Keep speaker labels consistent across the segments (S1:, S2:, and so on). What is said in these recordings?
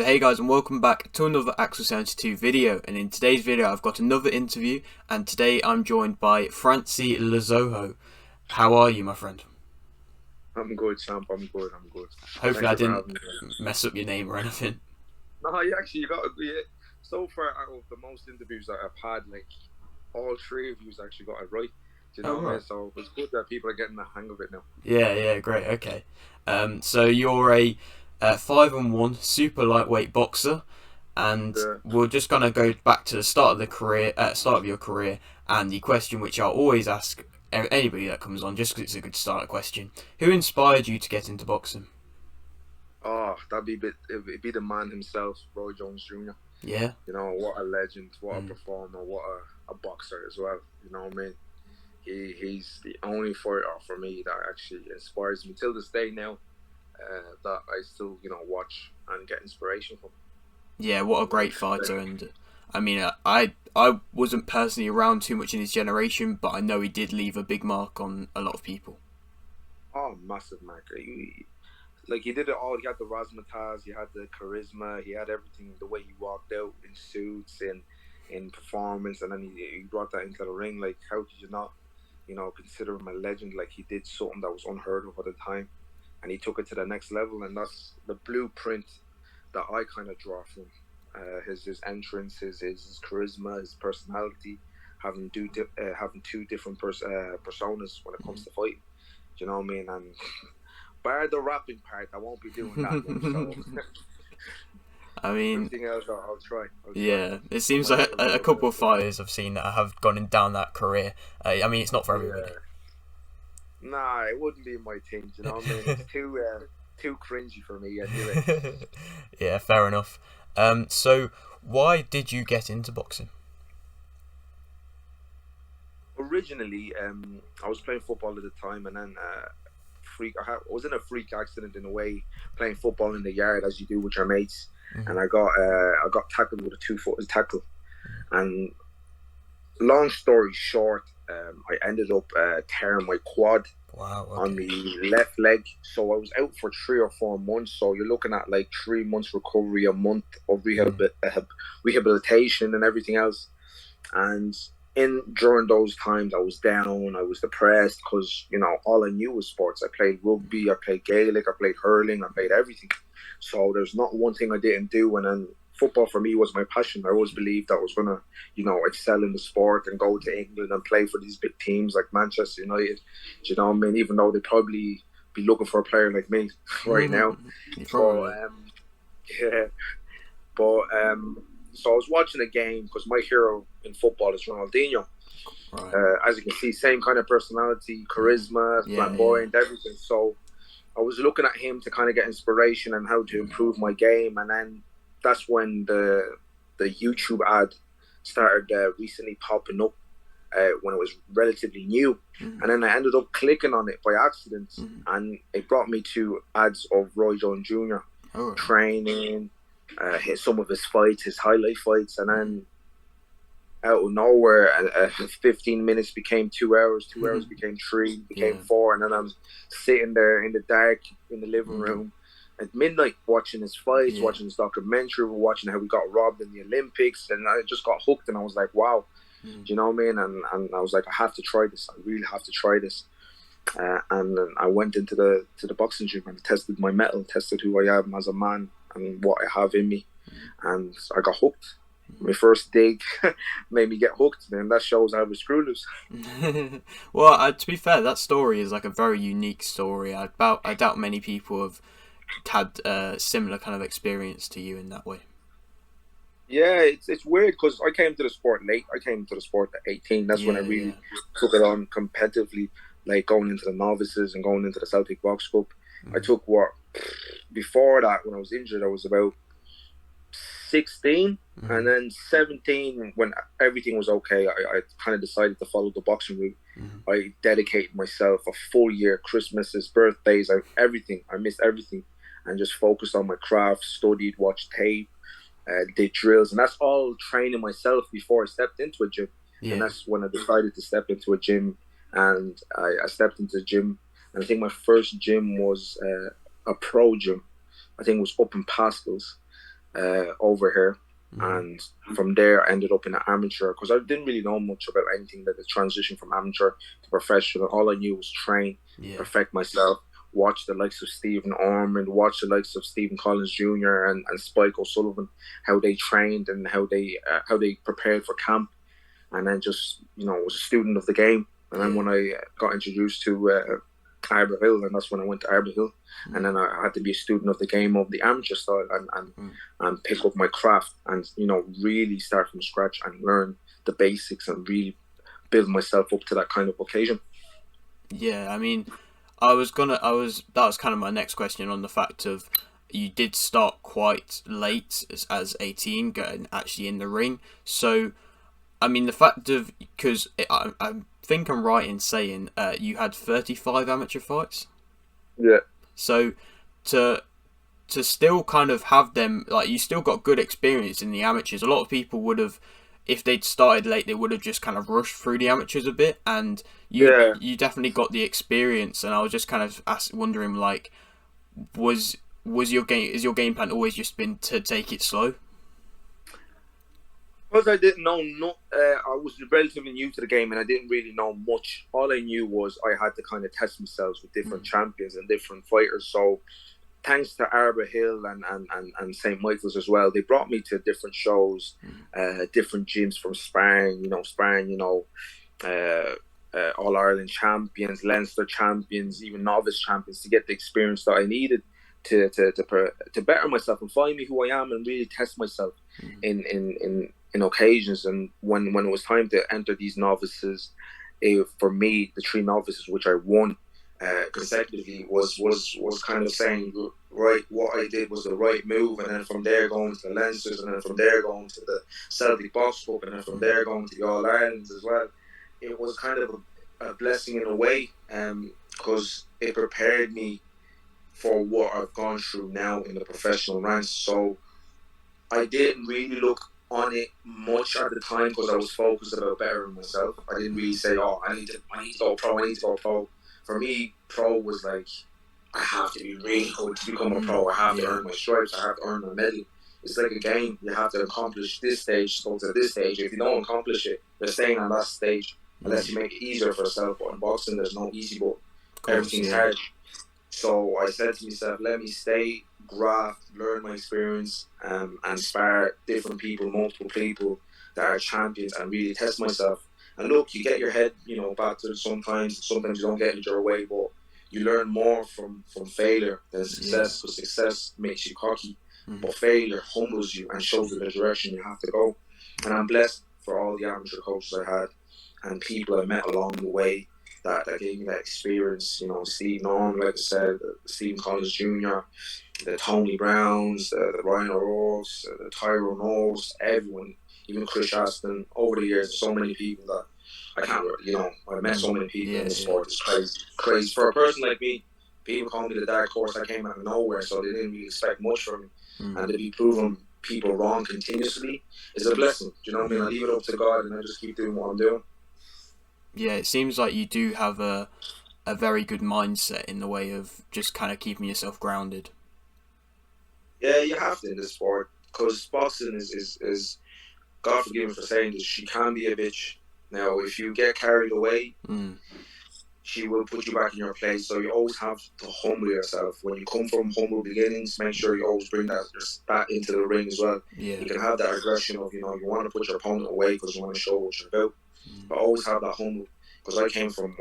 S1: Hey guys, and welcome back to another Axel 72 video, and in today's video I've got another interview, and today I'm joined by Francy Luzoho. How are you, my friend?
S2: I'm good, Champ. I'm good.
S1: Hopefully
S2: Thank
S1: I
S2: you for
S1: didn't
S2: having me.
S1: mess up your name or anything.
S2: No, you got to be it. So far, out of the most interviews that I've had, like all three of you actually got it right. Do you
S1: Oh
S2: know what I mean?
S1: right.
S2: So it's good that people are getting the hang of it now.
S1: Yeah, great, okay. So you're a 5-1 super lightweight boxer,
S2: And
S1: and we're just gonna go back to the start of the career, start of your career, and the question which I'll always ask anybody that comes on, just because it's a good start question. Who inspired you to get into boxing?
S2: it'd be the man himself, Roy Jones Jr.
S1: Yeah.
S2: You know what a legend, what a performer, what a boxer as well. You know what I mean? He's the only fighter for me that actually inspires me till this day now. That I still watch and get inspiration from.
S1: Yeah, what a great fighter, and I mean, I wasn't personally around too much in his generation, but I know he did leave a big mark on a lot of people.
S2: Oh, massive, Mark. Like he did it all. He had the razzmatazz, he had the charisma, he had everything. The way he walked out in suits, in performance, and then he brought that into the ring. Like, how could you not, consider him a legend? Like he did something that was unheard of at the time, and he took it to the next level. And that's the blueprint that I kind of draw from. His entrance, his charisma, his personality, having two different personas when it comes to fighting. Do you know what I mean? And bar the rapping part, I won't be doing that one. So
S1: I mean,
S2: everything else, I'll try.
S1: yeah, it seems
S2: My
S1: like
S2: little
S1: a
S2: bit of
S1: couple of fighters I've seen that have gone in down that career. I mean, it's not for everybody.
S2: yeah. Nah, it wouldn't be my thing. You know what I mean? It's too cringy for me anyway.
S1: Yeah, fair enough. So why did you get into boxing?
S2: Originally, I was playing football at the time, and then I was in a freak accident in a way, playing football in the yard as you do with your mates, and I got tackled with a 2-foot tackle, and long story short, I ended up tearing my quad
S1: Wow.
S2: on
S1: Okay.
S2: the left leg. So I was out for 3 or 4 months. So you're looking at like 3 months recovery, a month of rehabilitation and everything else. And in during those times, I was down, I was depressed because all I knew was sports. I played rugby, I played Gaelic, I played hurling, I played everything. So there's not one thing I didn't do. And then football for me was my passion. I always believed I was gonna, excel in the sport and go to England and play for these big teams like Manchester United. Do you know what I mean? Even though they probably be looking for a player like me right now. So
S1: Probably.
S2: yeah, but so I was watching a game because my hero in football is Ronaldinho.
S1: Right.
S2: As you can see, same kind of personality, charisma,
S1: Yeah.
S2: flamboyant, everything. So I was looking at him to kind of get inspiration and how to improve my game, and then that's when the YouTube ad started recently popping up when it was relatively new, and then I ended up clicking on it by accident, and it brought me to ads of Roy Jones Jr.
S1: Oh.
S2: training, hit some of his fights, his highlight fights, and then out of nowhere, 15 minutes became 2 hours, 2 hours became three, became four, and then I'm sitting there in the dark in the living room at midnight watching his fights, watching his documentary, watching how he got robbed in the Olympics, and I just got hooked, and I was like, wow, do you know what I mean? And I was like, I have to try this. I really have to try this. And then I went into the boxing gym and tested my mettle, tested who I am as a man and what I have in me, and I got hooked. My first dig made me get hooked, and that shows I was screw loose.
S1: Well, to be fair, that story is like a very unique story. I doubt many people have had a similar kind of experience to you in that way.
S2: Yeah, it's weird because I came to the sport late. I came to the sport at 18. That's when I really took it on competitively, like going into the novices and going into the Celtic Box Cup. I took what before that, when I was injured, I was about 16, and then 17 when everything was okay. I kind of decided to follow the boxing route. I dedicated myself a full year, Christmases, birthdays, everything. I missed everything and just focused on my craft, studied, watched tape, did drills, and that's all training myself before I stepped into a gym. And that's when I decided to step into a gym, and I stepped into the gym, and I think my first gym was a pro gym. I think it was up in Pascal's, over here. And from there, I ended up in an amateur because I didn't really know much about anything that the transition from amateur to professional. All I knew was train, perfect myself, watch the likes of Stephen Ormond, watch the likes of Stephen Collins Jr. and Spike O'Sullivan, how they trained and how they prepared for camp, and then just was a student of the game. And then when I got introduced to Arbor Hill, and that's when I went to Arbor Hill, and then I had to be a student of the game of the amateur style and pick up my craft and really start from scratch and learn the basics and really build myself up to that kind of occasion.
S1: Yeah, I mean, that was kind of my next question on the fact of you did start quite late as 18, getting actually in the ring. So, I mean, the fact of, because I think I'm right in saying you had 35 amateur fights.
S2: Yeah.
S1: So to still kind of have them, like, you still got good experience in the amateurs. A lot of people would have, if they'd started late, they would have just kind of rushed through the amateurs a bit, and you definitely got the experience. And I was just kind of wondering, like, is your game plan always just been to take it slow?
S2: Because I didn't know, I was relatively new to the game and I didn't really know much. All I knew was I had to kind of test myself with different champions and different fighters. So thanks to Arbor Hill and St. Michael's as well, they brought me to different shows, different gyms from sparring, All Ireland champions, Leinster champions, even novice champions, to get the experience that I needed to better myself and find me who I am and really test myself in occasions. And when it was time to enter these novices, for me, the 3 novices which I won consecutively was kind of saying, right, what I did was the right move, and then from there going to the Leinsters, and then from there going to the Celtic Box Cup, and then from there going to the All Irelands as well. It was kind of a blessing in a way, because it prepared me for what I've gone through now in the professional ranks. So I didn't really look on it much at the time because I was focused about bettering myself. I didn't really say, oh, I need to go pro, I need to go pro. For me, pro was like, I have to be really good to become a pro. I have to earn my stripes. I have to earn my medal. It's like a game. You have to accomplish this stage to go to this stage. If you don't accomplish it, you're staying on that stage unless you make it easier for yourself. But in boxing, there's no easy, but everything's hard. So I said to myself, let me stay, graft, learn my experience, and spar different people, multiple people that are champions, and really test myself. And look, you get your head, battered sometimes you don't get it your way, but you learn more from failure than success, because success makes you cocky, but failure humbles you and shows you the direction you have to go. And I'm blessed for all the amateur coaches I had and people I met along the way that gave me that experience. Steve Norman, like I said, Stephen Collins Jr., the Tony Browns, the Ryan O'Rourke's, the Tyrone Knowles, everyone, even Chris Aston. Over the years, so many people that I can't, I met so many people in the sport. It's crazy. For a person like me, people call me the dark horse. I came out of nowhere, so they didn't really expect much from me. And to be proven people wrong continuously is a blessing. Do you know what I mean? I leave it up to God and I just keep doing what I'm doing.
S1: Yeah, it seems like you do have a very good mindset in the way of just kind of keeping yourself grounded.
S2: Yeah, you have to in this sport, because boxing is God forgive me for saying this, she can be a bitch. Now, if you get carried away, she will put you back in your place. So you always have to humble yourself. When you come from humble beginnings, make sure you always bring that into the ring as well. Yeah. You can have that aggression of, you want to put your opponent away because you want to show what you're about. But always have that humble, because I came from,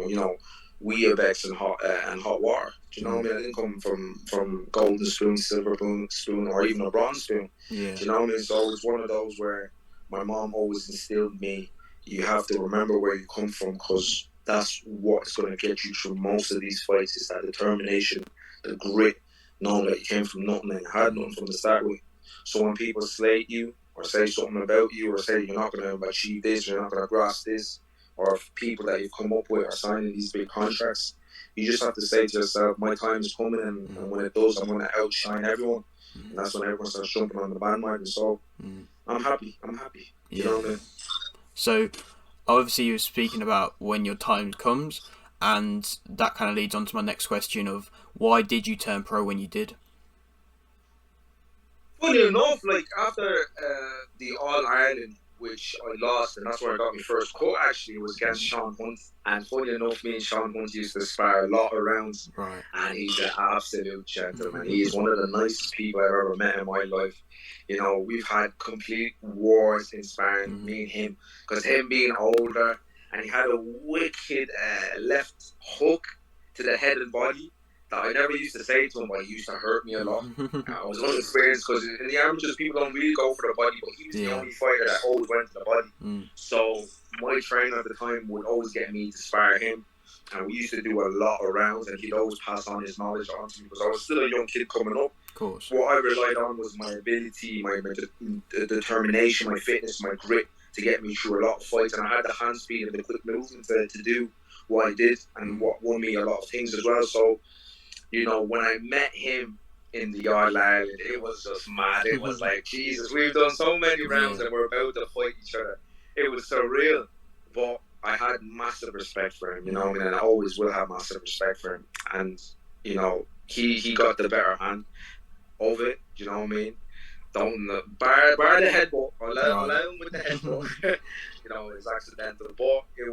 S2: Weeabex and hot water. Do you know what I mean? I didn't come from golden spoon, silver spoon, or even a bronze spoon. Yeah. Do you know what I mean? So it's one of those where my mom always instilled in me, you have to remember where you come from, because that's what's going to get you through most of these fights, is that determination, the grit, knowing that you came from nothing and you had nothing from the start with. So when people slate you or say something about you or say you're not going to achieve this, you're not going to grasp this, or if people that you've come up with are signing these big contracts, you just have to say to yourself, my time is coming, and when it does, I'm going to outshine everyone. And that's when everyone starts jumping on the bandwagon. So I'm happy. You know what I mean?
S1: So obviously you were speaking about when your time comes, and that kind of leads on to my next question of, why did you turn pro when you did?
S2: Funny enough, like after the All Ireland, which I lost, and that's where I got my first cut. Actually, it was against Sean Hunt, and funny enough, me and Sean Hunt used to spar a lot of rounds.
S1: Right.
S2: And he's an absolute gentleman. He is one of the nicest people I've ever met in my life. You know, we've had complete wars in sparring, me and him, because him being older, and he had a wicked left hook to the head and body that I never used to say to him, but he used to hurt me a lot. I was unexperienced because in the amateurs, people don't really go for the body, but he was the only fighter that always went for the body. So my trainer at the time would always get me to spar him, and we used to do a lot of rounds, and he'd always pass on his knowledge on to me because I was still a young kid coming up.
S1: Of course.
S2: What I relied on was my ability, my determination, my fitness, my grit to get me through a lot of fights, and I had the hand speed and the quick movement to do what I did, and what won me a lot of things as well. So, you know, when I met him in the All Ireland, it was just mad. It was like, Jesus, we've done so many rounds and we're about to fight each other. It was surreal, but I had massive respect for him, you know, and I always will have massive respect for him. And, you know, he got the better hand of it, you know what I mean? Don't bar the headbutt. Allow him with the headbutt. You know, it's accidental, but it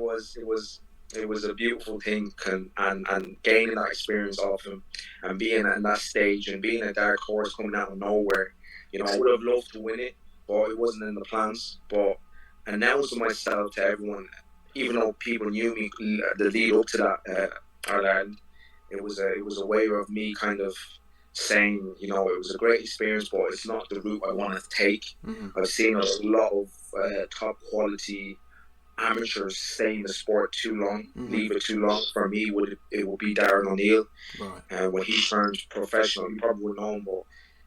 S2: was a beautiful thing, and gaining that experience off him and being in that stage and being a dark horse coming out of nowhere. You know, I would have loved to win it, but it wasn't in the plans. But announcing myself to everyone, even though people knew me, the lead up to that Ireland, it was a way of me kind of saying, you know, it was a great experience, but it's not the route I want to take. I've seen a lot of top quality amateurs stay in the sport too long, leave it too long. For me, it would be Darren O'Neill.
S1: Right.
S2: And when he turned professional, you probably would know him, but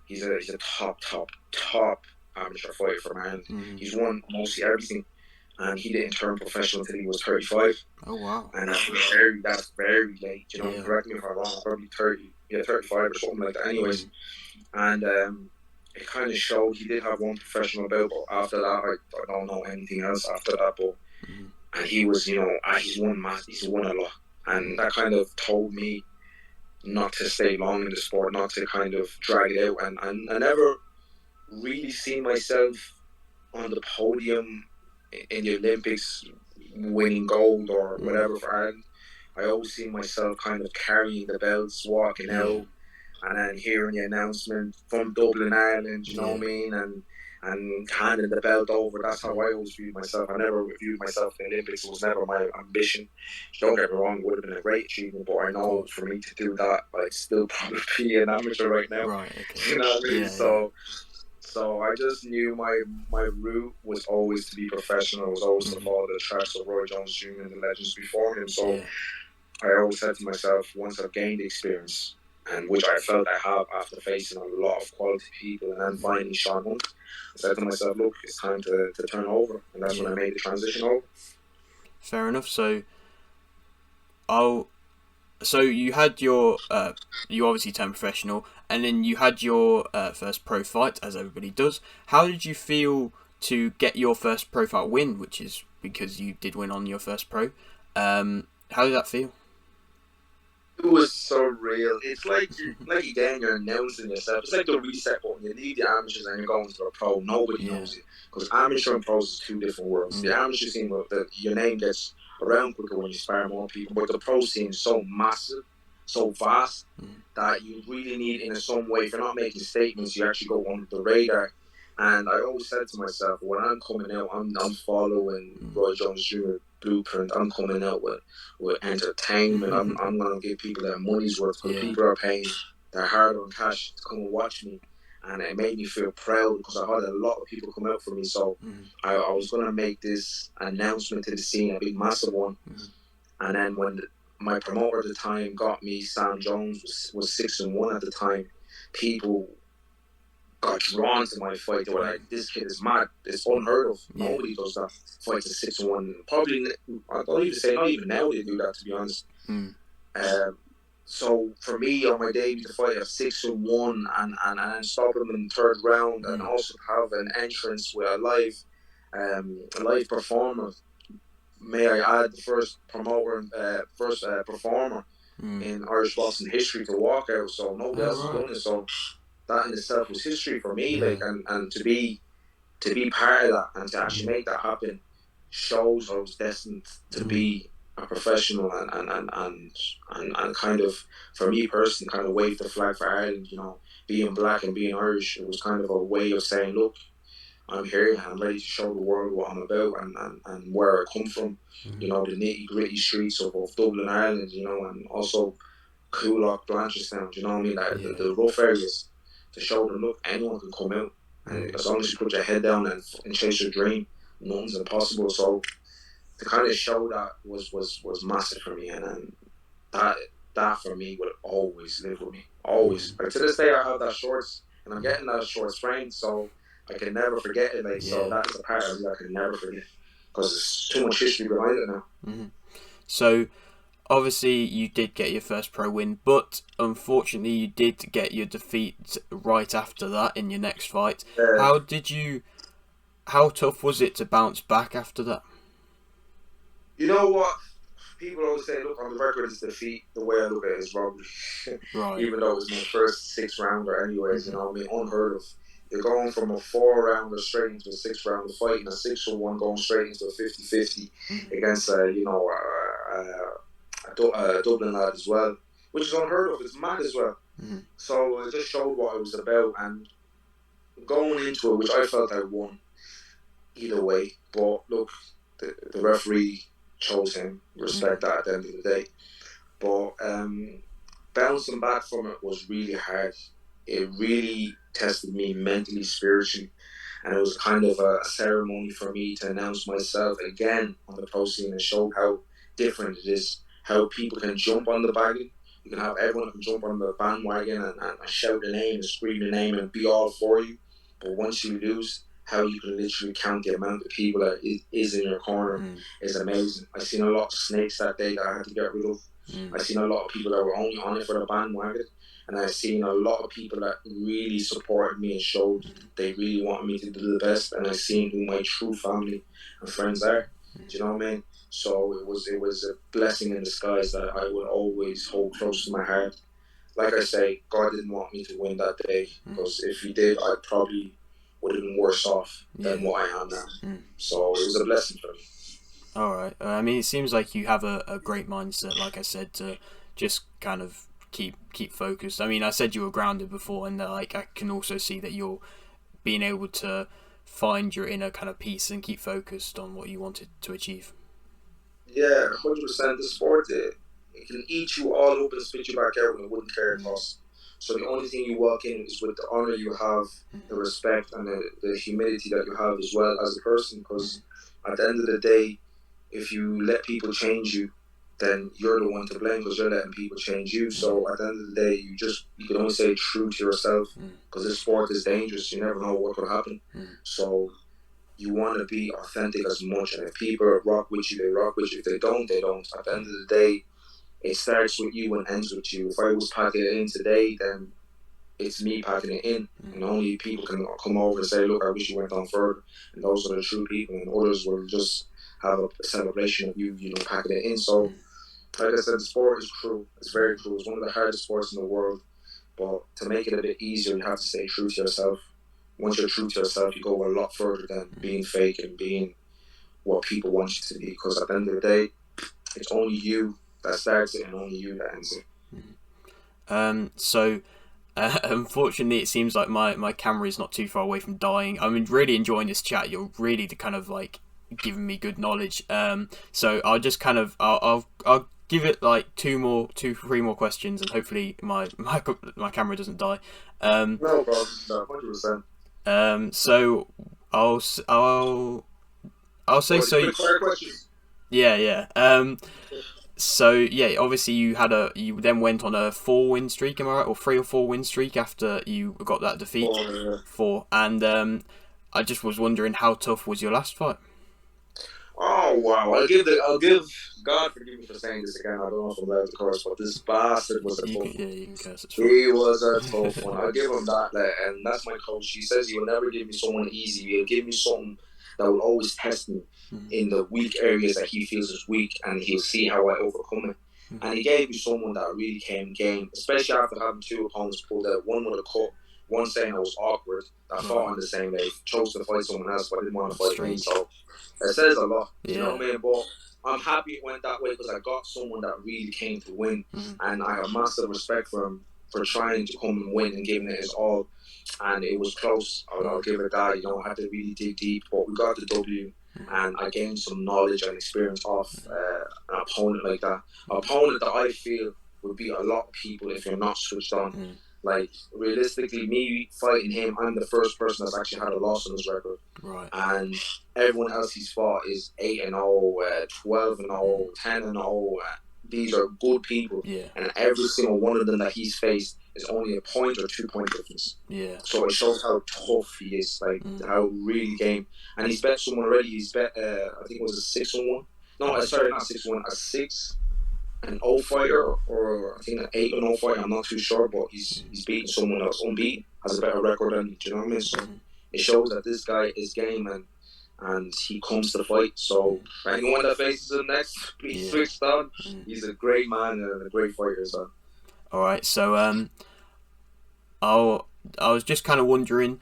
S2: he's a top amateur fighter for man. He's won mostly everything, and he didn't turn professional until he was 35.
S1: Oh wow!
S2: And that's very late. You know, correct me if I'm wrong. Probably 35 or something like that. Anyways, and it kind of showed. He did have one professional bout, but after that, I don't know anything else after that. But and he was, you know, he's won a lot, and that kind of told me not to stay long in the sport, not to kind of drag it out, and I never really seen myself on the podium in the Olympics winning gold or whatever for Ireland. I always see myself kind of carrying the belts, walking out, and then hearing the announcement from Dublin, Ireland, you know what I mean, and handing the belt over. That's how I always viewed myself. I never viewed myself in the Olympics. It was never my ambition. Don't get me wrong, it would have been a great achievement, but I know for me to do that, I'd still probably be an amateur right now.
S1: Right, okay.
S2: You know what I mean? So I just knew my route was always to be professional. Was always to follow the tracks of Roy Jones Jr. and the legends before him. So I always said to myself, once I've gained experience, and which I felt I have after facing a lot of quality people and then finding Sean Hunt, I said to myself, look, it's time to turn over. And that's when I made the transition over.
S1: Fair enough. So you had your you obviously turned professional, and then you had your first pro fight, as everybody does. How did you feel to get your first pro fight win, which is because you did win on your first pro? How did that feel?
S2: It was surreal. It's like again, you're announcing yourself. It's like the reset button. You leave the amateurs and you're going to a pro. Nobody knows it, because amateur and pros is two different worlds. The amateur scene, your name gets around quicker when you spar more people, but the pro scene is so massive, so vast, that you really need, in some way, if you're not making statements, you actually go under the radar. And I always said to myself, when I'm coming out, I'm following Roy Jones Jr. blueprint. I'm coming out with entertainment. I'm going to give people their money's worth, because people are paying their hard-earned cash to come and watch me. And it made me feel proud, because I had a lot of people come out for me. So I was going to make this announcement to the scene, a big, massive one. And then when my promoter at the time got me, Sam Jones, was 6-1 at the time, people got drawn to my fight. They were like, this kid is mad. It's unheard of. Nobody does that. Fights at 6-1. Probably, I don't even say, not even now they do that, to be honest. So for me, on my debut to fight at 6-1 and stop him in the third round, and also have an entrance with a live performer. May I add, the first promoter, performer in Irish boxing history to walk out. So nobody else has done it. So that in itself was history for me.
S1: Yeah.
S2: Like, and to be part of that and to actually make that happen shows I was destined to be a professional and kind of, for me personally, kind of wave the flag for Ireland. You know, being black and being Irish, it was kind of a way of saying, look, I'm here and I'm ready to show the world what I'm about and where I come from. You know, the nitty gritty streets of Dublin, Ireland. You know, and also Coolock, Blanchardstown. You know what I mean? Like the rough areas, to show them, look, anyone can come out, and as long as you put your head down and chase your dream, nothing's impossible. So to kind of show that was massive for me, and that that for me will always live with me, always. Like to this day, I have that shorts, and I'm getting that shorts framed, so I can never forget it. Like so, that is a part of me I can never forget because there's too much history behind it now.
S1: So obviously you did get your first pro win, but unfortunately you did get your defeat right after that in your next fight. How tough was it to bounce back after that?
S2: You know what? People always say, look, on the record it's defeat. The way I look at it is robbery.
S1: Right.
S2: Even though it was my first 6-rounder anyways, you know, I mean, unheard of. You're going from a 4-rounder straight into a 6-rounder fight, and a 6-1 going straight into a 50-50 against a Dublin lad as well, which is unheard of. It's mad as well. So it just showed what I was about, and going into it, which I felt I won either way. But look, the referee chose him. Respect that at the end of the day. But bouncing back from it was really hard. It really tested me mentally, spiritually. And it was kind of a ceremony for me to announce myself again on the pro scene and show how different it is. How people can jump on the wagon. You can have everyone can jump on the bandwagon and shout the name and scream the name and be all for you. But once you lose, how you can literally count the amount of people that is in your corner is amazing. I seen a lot of snakes that day that I had to get rid of. I seen a lot of people that were only on it for the bandwagon, and I seen a lot of people that really supported me and showed they really wanted me to do the best. And I seen who my true family and friends are. Do you know what I mean? So it was a blessing in disguise that I would always hold close to my heart. Like I say, God didn't want me to win that day, because if He did, I probably would have been worse off than what I am now. So it was a blessing for me.
S1: All right. I mean, it seems like you have a great mindset, like I said, to just kind of keep focused. I mean, I said you were grounded before, and like I can also see that you're being able to find your inner kind of peace and keep focused on what you wanted to achieve.
S2: Yeah, 100%. The sport, it can eat you all up and spit you back out, and it wouldn't care a toss. So the only thing you walk in is with the honor you have, the respect, and the humility that you have as well as a person. Because at the end of the day, if you let people change you, then you're the one to blame, because you're letting people change you. So at the end of the day, you can only stay true to yourself, because this sport is dangerous. You never know what could happen. So you want to be authentic as much, and if people rock with you, they rock with you. If they don't, they don't. At the end of the day, it starts with you and ends with you. If I was packing it in today, then it's me packing it in, and only people can come over and say, look, I wish you went on further, and those are the true people, and others will just have a celebration of you packing it in. So like I said, the sport is cruel. It's very cruel. It's one of the hardest sports in the world, but to make it a bit easier, you have to stay true to yourself. Once you're true to yourself, you go a lot further than being fake and being what people want you to be, because at the end of the day, it's only you that starts it and only you that ends it.
S1: So unfortunately, it seems like my camera is not too far away from dying. I'm really enjoying this chat. You're really kind of like giving me good knowledge. So I'll just kind of I'll give it like three more questions, and hopefully my camera doesn't die.
S2: No problem. No, 100%.
S1: So I'll say so. Yeah. So yeah, obviously you then went on a 4-win streak, am I right, or 3 or 4-win streak after you got that defeat. 4, and I just was wondering, how tough was your last fight?
S2: Oh wow! I'll give God forgive me for saying this again. I don't know if I'm allowed to curse, but this bastard was a tough one.
S1: Yeah, you can curse.
S2: He was a tough one. I'll give him that, and that's my coach. He says he will never give me someone easy. He'll give me something that will always test me in the weak areas that he feels is weak, and he'll see how I overcome it. And he gave me someone that really came game, especially after having 2 opponents pulled out. One with a cut, one saying I was awkward, that fought on the same day, chose to fight someone else, but I didn't want to fight me. So it says a lot. Yeah. You know what I mean? But I'm happy it went that way because I got someone that really came to win, and I have massive respect for him for trying to come and win and giving it his all. And it was close. I'll give it that. You know, I had to really dig deep, but we got the W, and I gained some knowledge and experience off an opponent like that. An opponent that I feel would beat a lot of people if you're not switched on. Like, realistically, me fighting him, I'm the first person that's actually had a loss on his record.
S1: Right.
S2: And everyone else he's fought is 8-0, 12-0, 10-0. These are good people.
S1: Yeah.
S2: And every single one of them that he's faced is only a point or 2 point difference.
S1: Yeah.
S2: So it shows how tough he is, like how really game. And he's bet someone already. He's bet, I think it was a 6-1. No, sorry, not 6-1. A 6-0 fighter, or I think an 8-0 fighter. I'm not too sure, but he's beating someone else unbeaten, has a better record than. Do you know what I mean? So it shows that this guy is game, and he comes to fight. So anyone that faces him next, please switch on. He's a great man and a great fighter as well.
S1: All right, so I was just kind of wondering,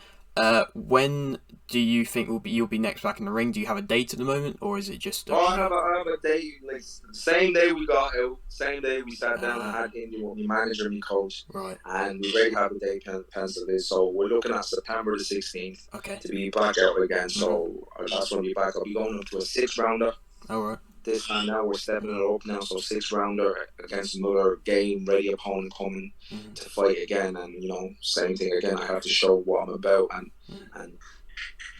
S1: when do you think you'll be next back in the ring? Do you have a date at the moment, or is it just?
S2: I have a date. Like, same day we got out, same day we sat down and had interview with my manager and my coach.
S1: Right.
S2: And we already have a date penciled in. So we're looking at September the 16th.
S1: Okay.
S2: To be back out again. So that's when we'll be back. I'll be going into a 6-rounder.
S1: All right.
S2: This time now we're stepping it up now, so 6-rounder against another game ready opponent coming to fight again, and you know, same thing again. I have to show what I'm about, and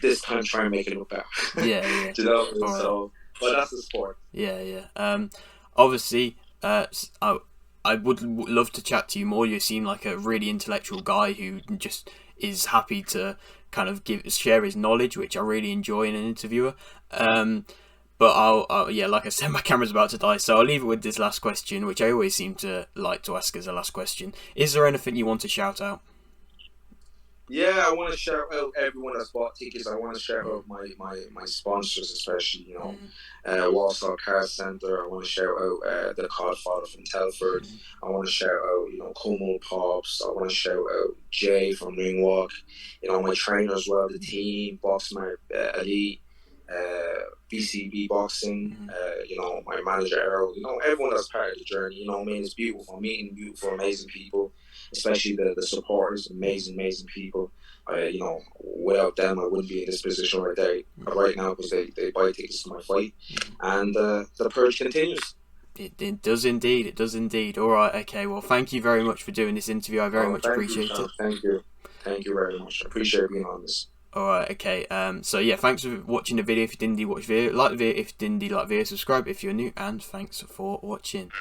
S2: this time try and make it look better.
S1: Yeah.
S2: You know, so but that's the sport.
S1: Yeah. Obviously, I would love to chat to you more. You seem like a really intellectual guy who just is happy to kind of share his knowledge, which I really enjoy in an interviewer. But I'll like I said, my camera's about to die, so I'll leave it with this last question, which I always seem to like to ask as a last question. Is there anything you want to shout out?
S2: Yeah, I want to shout out everyone that's bought tickets. I want to shout out my sponsors, especially, you know, Walsall Car Centre. I want to shout out the Codfather from Telford. I want to shout out, you know, Como Pops. I want to shout out Jay from Ringwalk. You know, my trainer as well, the team, Boxmart Elite. BCB Boxing, you know, my manager Errol, you know, everyone that's part of the journey, you know what I mean? It's beautiful, meeting beautiful, amazing people, especially the supporters, amazing people. You know, without them, I wouldn't be in this position right now because they buy tickets to my fight, and the purge continues.
S1: It does indeed. All right, okay, well, thank you very much for doing this interview. I very much appreciate it.
S2: Thank you very much. I appreciate being on this.
S1: Alright, okay, so yeah, thanks for watching the video. If you didn't watch the video, like the video. If you didn't like the video, subscribe if you're new, and thanks for watching.